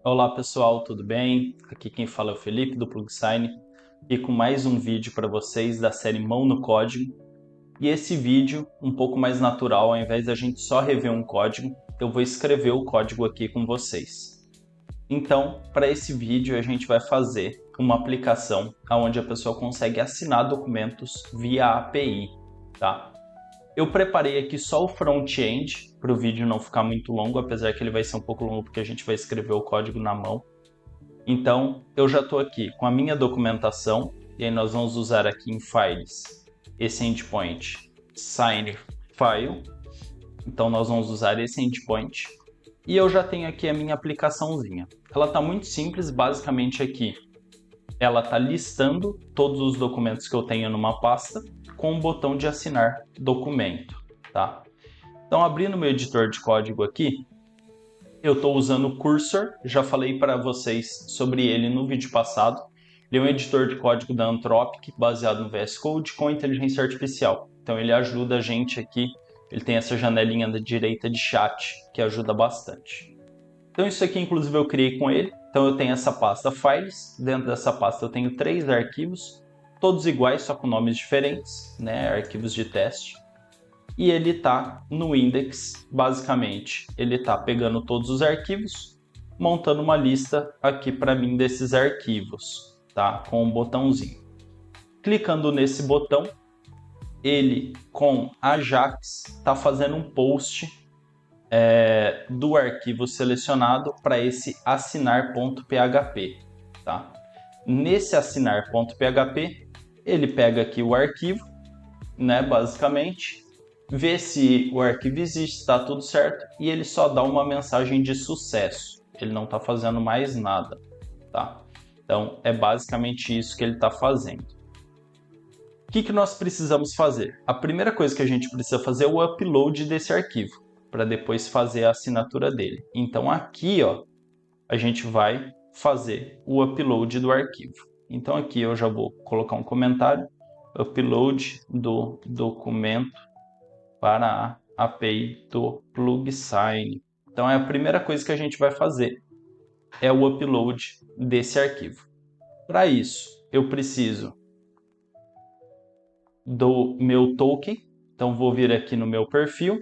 Olá pessoal, tudo bem? Aqui quem fala é o Felipe do PlugSign e com mais um vídeo para vocês da série Mão no Código. E esse vídeo, um pouco mais natural, ao invés da gente só rever um código, eu vou escrever o código aqui com vocês. Então, para esse vídeo a gente vai fazer uma aplicação onde a pessoa consegue assinar documentos via API, tá? Eu preparei aqui só o front-end para o vídeo não ficar muito longo, apesar que ele vai ser um pouco longo porque a gente vai escrever o código na mão. Então, eu já estou aqui com a minha documentação, e aí nós vamos usar aqui em Files esse endpoint sign file. Então, nós vamos usar esse endpoint. E eu já tenho aqui a minha aplicaçãozinha. Ela está muito simples, basicamente aqui. Ela está listando todos os documentos que eu tenho numa pasta com o botão de assinar documento, tá? Então, abrindo meu editor de código aqui, eu estou usando o Cursor, já falei para vocês sobre ele no vídeo passado. Ele é um editor de código da Anthropic, baseado no VS Code, com inteligência artificial. Então ele ajuda a gente aqui, ele tem essa janelinha da direita de chat, que ajuda bastante. Então isso aqui, inclusive, eu criei com ele. Então eu tenho essa pasta Files, dentro dessa pasta eu tenho 3 arquivos, todos iguais, só com nomes diferentes, né? Arquivos de teste. E ele está no index, basicamente, ele está pegando todos os arquivos, montando uma lista aqui para mim desses arquivos, tá? Com um botãozinho. Clicando nesse botão, ele com Ajax está fazendo um post do arquivo selecionado para esse assinar.php, tá? Nesse assinar.php, ele pega aqui o arquivo, né, basicamente, vê se o arquivo existe, está tudo certo, e ele só dá uma mensagem de sucesso. Ele não está fazendo mais nada, tá? Então, é basicamente isso que ele está fazendo. O que nós precisamos fazer? A primeira coisa que a gente precisa fazer é o upload desse arquivo, para depois fazer a assinatura dele. Então, aqui, ó, a gente vai fazer o upload do arquivo. Então, aqui eu já vou colocar um comentário, upload do documento para a API do PlugSign. Então, é a primeira coisa que a gente vai fazer, é o upload desse arquivo. Para isso, eu preciso do meu token. Então, vou vir aqui no meu perfil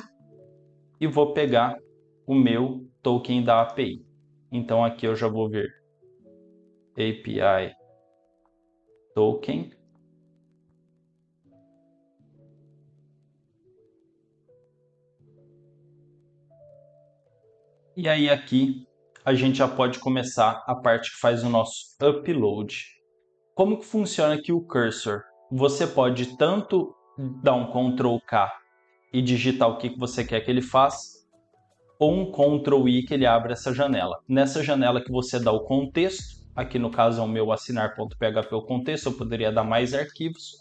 e vou pegar o meu token da API. Então, aqui eu já vou vir API token. E aí aqui a gente já pode começar a parte que faz o nosso upload. Como que funciona aqui o cursor? Você pode tanto dar um Ctrl K e digitar o que você quer que ele faça, ou um Ctrl I que ele abre essa janela. Nessa janela que você dá o contexto, aqui no caso é o meu assinar.php o contexto, eu poderia dar mais arquivos,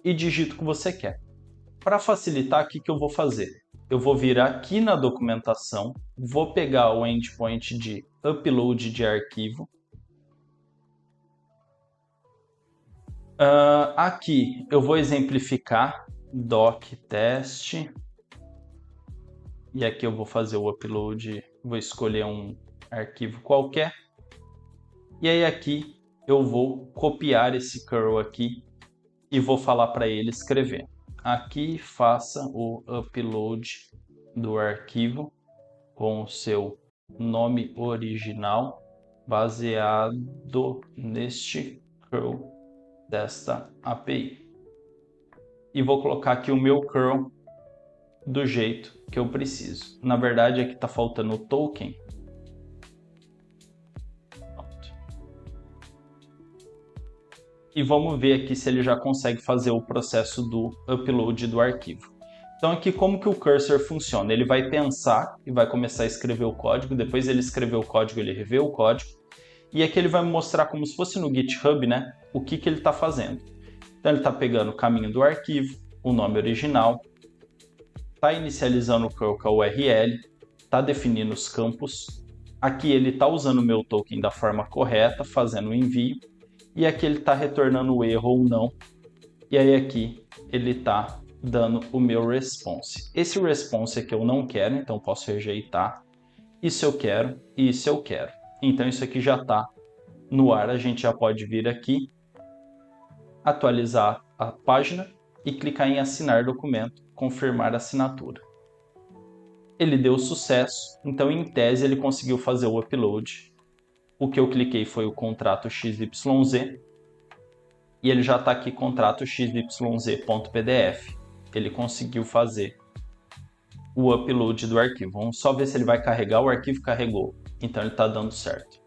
e digito o que você quer. Para facilitar, o que eu vou fazer? Eu vou vir aqui na documentação, vou pegar o endpoint de upload de arquivo. Aqui eu vou exemplificar doc test. E aqui eu vou fazer o upload, vou escolher um arquivo qualquer. E aí aqui eu vou copiar esse curl aqui e vou falar para ele escrever. Aqui faça o upload do arquivo com o seu nome original baseado neste curl desta API. E vou colocar aqui o meu curl do jeito que eu preciso. Na verdade, aqui está faltando o token. Pronto. E vamos ver aqui se ele já consegue fazer o processo do upload do arquivo. Então aqui como que o cursor funciona? Ele vai pensar e vai começar a escrever o código, depois ele escrever o código, ele revê o código, e aqui ele vai me mostrar como se fosse no GitHub, né, o que ele está fazendo. Então ele está pegando o caminho do arquivo, o nome original, está inicializando o curl com a URL, está definindo os campos, aqui ele está usando o meu token da forma correta, fazendo o envio, e aqui ele está retornando o erro ou não, e aí aqui ele está dando o meu response. Esse response aqui eu não quero, então posso rejeitar. Isso eu quero e isso eu quero. Então isso aqui já está no ar, a gente já pode vir aqui, atualizar a página e clicar em assinar documento, confirmar a assinatura. Ele deu sucesso, então em tese ele conseguiu fazer o upload. O que eu cliquei foi o contrato XYZ e ele já está aqui, contrato XYZ.pdf. Ele conseguiu fazer o upload do arquivo. Vamos só ver se ele vai carregar. O arquivo carregou, então ele está dando certo.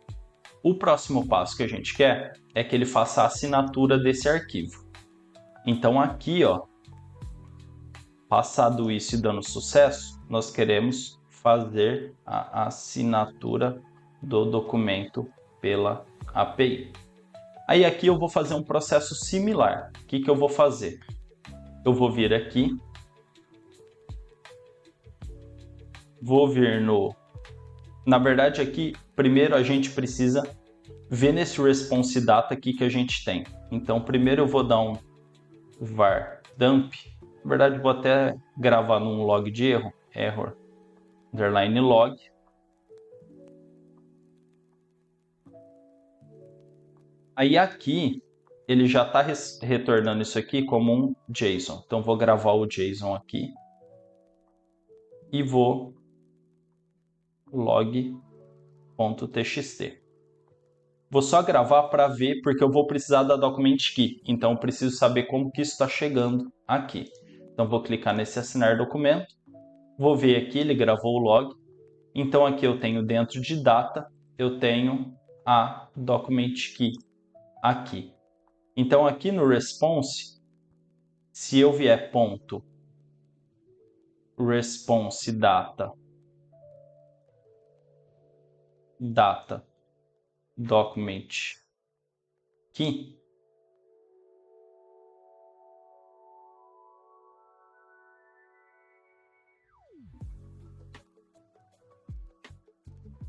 O próximo passo que a gente quer é que ele faça a assinatura desse arquivo. Então aqui, ó, passado isso e dando sucesso, nós queremos fazer a assinatura do documento pela API. Aí aqui eu vou fazer um processo similar. O que eu vou fazer? Eu vou vir aqui, vou vir no... Na verdade aqui, primeiro a gente precisa ver nesse response data aqui que a gente tem. Então primeiro eu vou dar um var dump. Na verdade vou até gravar num log de erro, error underline log. Aí aqui ele já está retornando isso aqui como um JSON. Então vou gravar o JSON aqui e vou log.txt. Vou só gravar para ver, porque eu vou precisar da document key. Então eu preciso saber como que isso está chegando aqui. Então vou clicar nesse assinar documento. Vou ver aqui, ele gravou o log. Então aqui eu tenho dentro de data, eu tenho a document key aqui. Então aqui no response, se eu vier ponto response data document key,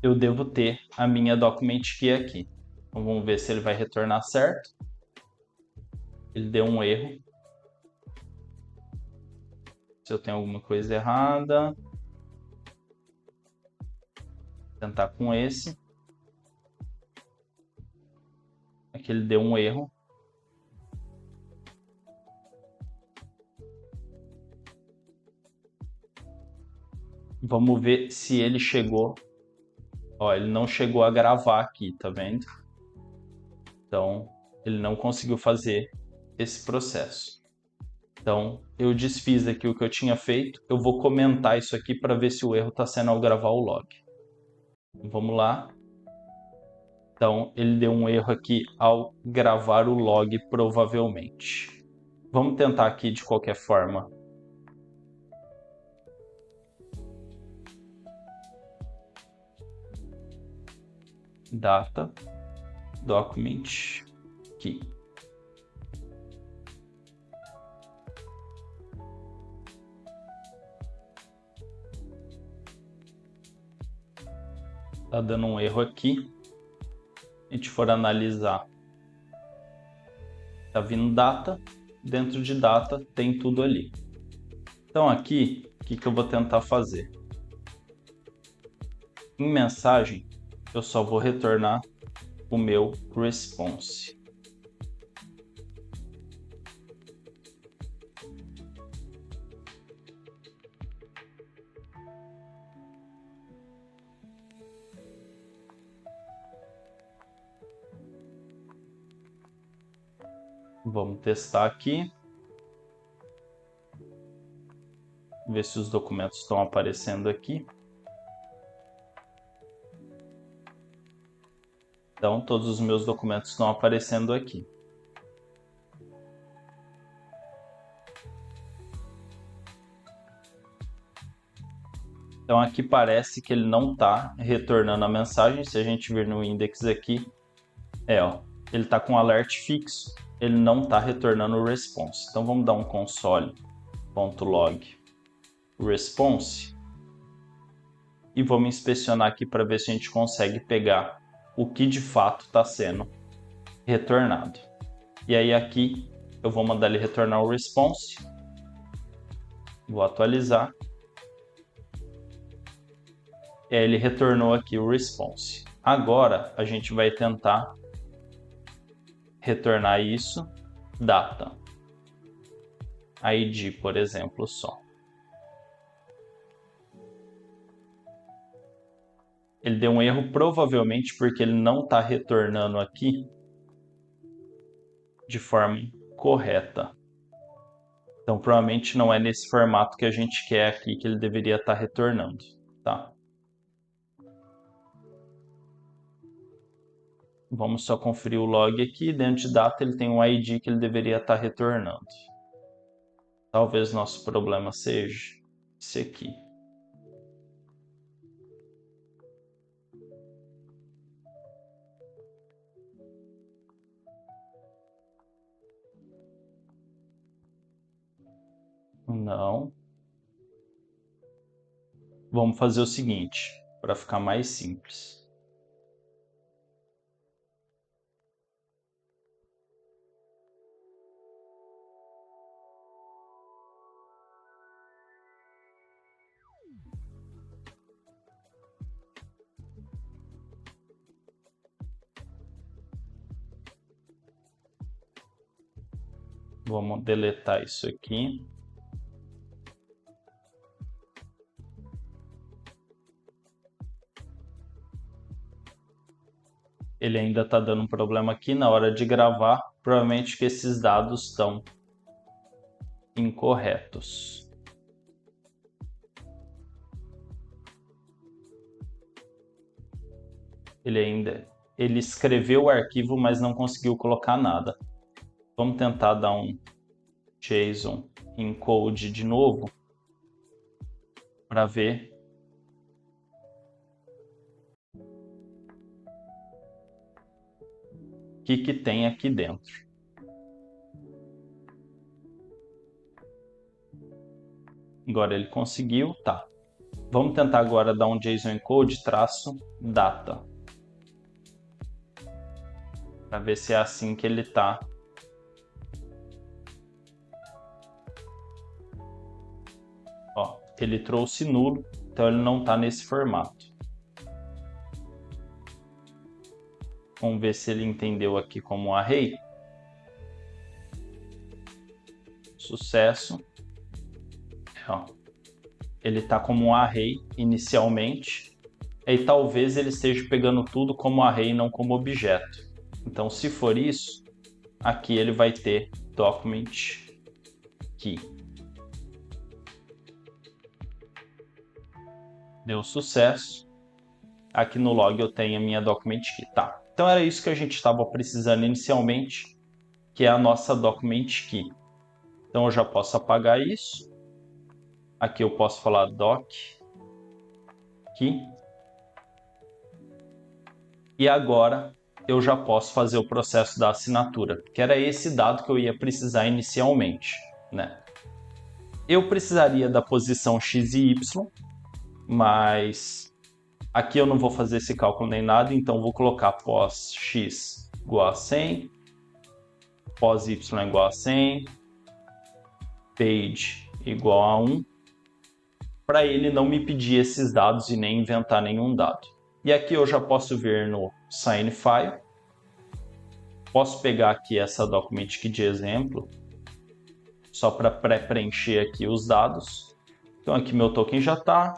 eu devo ter a minha document key aqui. Então vamos ver se ele vai retornar certo. Ele deu um erro. Se eu tenho alguma coisa errada. Vou tentar com esse. Aqui ele deu um erro. Vamos ver se ele chegou. Ó, ele não chegou a gravar aqui, tá vendo? Então, ele não conseguiu fazer esse processo. Então, eu desfiz aqui o que eu tinha feito. Eu vou comentar isso aqui para ver se o erro está sendo ao gravar o log. Vamos lá. Então, ele deu um erro aqui ao gravar o log, provavelmente. Vamos tentar aqui de qualquer forma. Data, document key. Tá dando um erro aqui. A gente for analisar, tá vindo data, dentro de data tem tudo ali. Então aqui, o que eu vou tentar fazer? Em mensagem, eu só vou retornar o meu response. Vamos testar aqui. Ver se os documentos estão aparecendo aqui. Então, todos os meus documentos estão aparecendo aqui. Então, aqui parece que ele não está retornando a mensagem. Se a gente vir no index aqui, ó, ele está com alert fixo. Ele não está retornando o response. Então, vamos dar um console.log response e vamos inspecionar aqui para ver se a gente consegue pegar o que de fato está sendo retornado. E aí aqui eu vou mandar ele retornar o response. Vou atualizar. E aí ele retornou aqui o response. Agora a gente vai tentar retornar isso, data, ID, por exemplo, só. Ele deu um erro provavelmente porque ele não está retornando aqui de forma correta. Então provavelmente não é nesse formato que a gente quer aqui que ele deveria estar retornando, tá? Vamos só conferir o log aqui. Dentro de data ele tem um ID que ele deveria estar retornando. Talvez nosso problema seja esse aqui. Não. Vamos fazer o seguinte, para ficar mais simples. Vamos deletar isso aqui. Ele ainda está dando um problema aqui na hora de gravar. Provavelmente que esses dados estão incorretos. Ele escreveu o arquivo, mas não conseguiu colocar nada. Vamos tentar dar um JSON encode de novo para ver o que tem aqui dentro. Agora ele conseguiu, tá. Vamos tentar agora dar um JSON encode traço data. Para ver se é assim que ele tá. Ó, ele trouxe nulo, então ele não tá nesse formato. Vamos ver se ele entendeu aqui como array. Sucesso. Ó, ele tá como um array inicialmente. E talvez ele esteja pegando tudo como array e não como objeto. Então, se for isso, aqui ele vai ter document key. Deu sucesso. Aqui no log eu tenho a minha document key. Tá. Então era isso que a gente estava precisando inicialmente, que é a nossa document key. Então eu já posso apagar isso. Aqui eu posso falar doc key. E agora eu já posso fazer o processo da assinatura, que era esse dado que eu ia precisar inicialmente, né? Eu precisaria da posição x e y, mas aqui eu não vou fazer esse cálculo nem nada, então vou colocar pos x igual a 100, pos y igual a 100, page igual a 1, para ele não me pedir esses dados e nem inventar nenhum dado. E aqui eu já posso ver no sign file. Posso pegar aqui essa document key de exemplo, só para pré-preencher aqui os dados. Então aqui meu token já está,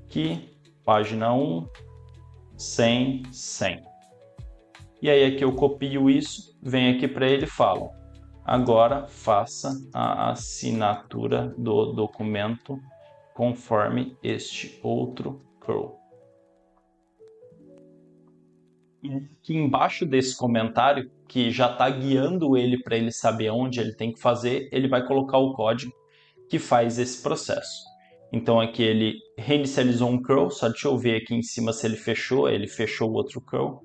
aqui, página 1, 100, 100. E aí aqui eu copio isso, venho aqui para ele e falo, agora faça a assinatura do documento conforme este outro curl. E aqui embaixo desse comentário, que já está guiando ele para ele saber onde ele tem que fazer, ele vai colocar o código que faz esse processo. Então aqui ele reinicializou um curl, só deixa eu ver aqui em cima se ele fechou o outro curl.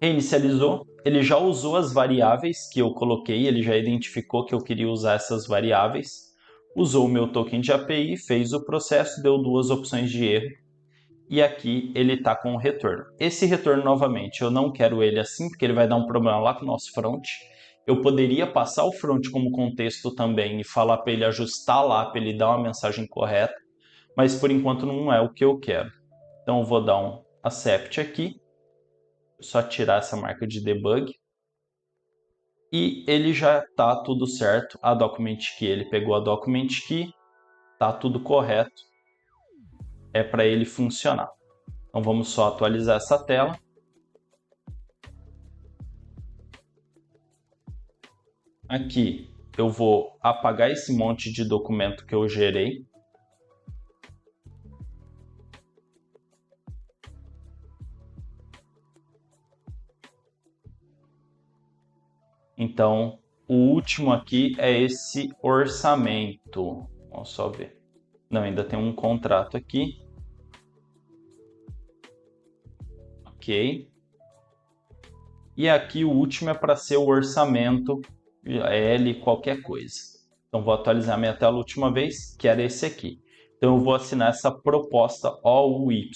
Reinicializou, ele já usou as variáveis que eu coloquei, ele já identificou que eu queria usar essas variáveis, usou o meu token de API, fez o processo, deu duas opções de erro, e aqui ele está com o retorno. Esse retorno, novamente, eu não quero ele assim, porque ele vai dar um problema lá com o nosso front. Eu poderia passar o front como contexto também e falar para ele ajustar lá, para ele dar uma mensagem correta, mas por enquanto não é o que eu quero. Então eu vou dar um accept aqui, Só tirar essa marca de debug. E ele já está tudo certo. A document key, ele pegou a document key, está tudo correto. É para ele funcionar. Então vamos só atualizar essa tela. Aqui eu vou apagar esse monte de documento que eu gerei. Então, o último aqui é esse orçamento. Vamos só ver. Não, ainda tem um contrato aqui. Ok. E aqui o último é para ser o orçamento L qualquer coisa. Então vou atualizar minha tela a última vez, que era esse aqui. Então eu vou assinar essa proposta OUY.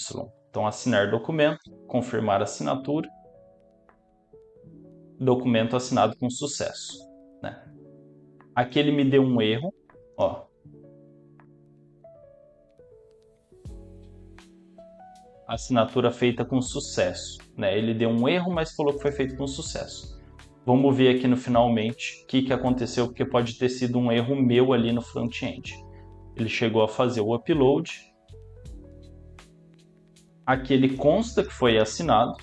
Então assinar documento, confirmar assinatura. Documento assinado com sucesso, né? Aqui ele me deu um erro, ó. Assinatura feita com sucesso, né? Ele deu um erro, mas falou que foi feito com sucesso. Vamos ver aqui no finalmente o que aconteceu, porque pode ter sido um erro meu ali no front-end. Ele chegou a fazer o upload. Aqui ele consta que foi assinado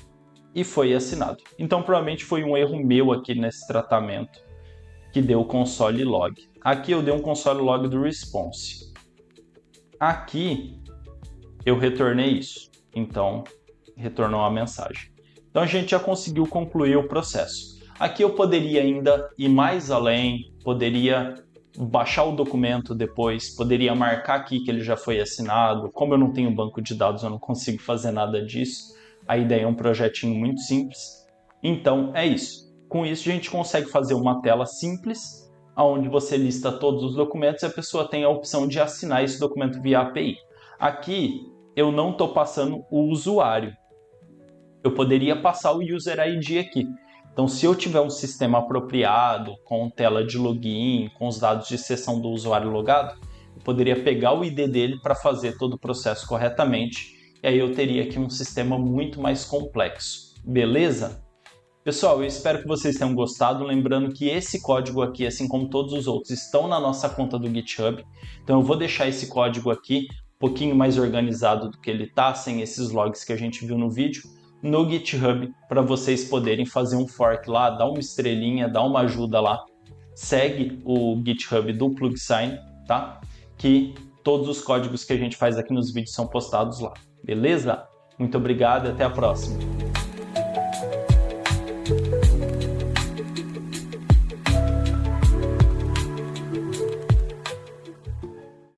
e foi assinado. Então provavelmente foi um erro meu aqui nesse tratamento que deu o console log. Aqui eu dei um console log do response. Aqui eu retornei isso. Então retornou a mensagem. Então a gente já conseguiu concluir o processo. Aqui eu poderia ainda ir mais além, poderia baixar o documento depois, poderia marcar aqui que ele já foi assinado. Como eu não tenho banco de dados, eu não consigo fazer nada disso. A ideia é um projetinho muito simples. Então é isso. Com isso a gente consegue fazer uma tela simples, onde você lista todos os documentos e a pessoa tem a opção de assinar esse documento via API. Aqui eu não estou passando o usuário. Eu poderia passar o User ID aqui. Então, se eu tiver um sistema apropriado, com tela de login, com os dados de sessão do usuário logado, eu poderia pegar o ID dele para fazer todo o processo corretamente, e aí eu teria aqui um sistema muito mais complexo. Beleza? Pessoal, eu espero que vocês tenham gostado, lembrando que esse código aqui, assim como todos os outros, estão na nossa conta do GitHub, então eu vou deixar esse código aqui um pouquinho mais organizado do que ele está, sem esses logs que a gente viu no vídeo, no GitHub, para vocês poderem fazer um fork lá, dar uma estrelinha, dar uma ajuda lá. Segue o GitHub do PlugSign, tá? Que todos os códigos que a gente faz aqui nos vídeos são postados lá, beleza? Muito obrigado e até a próxima!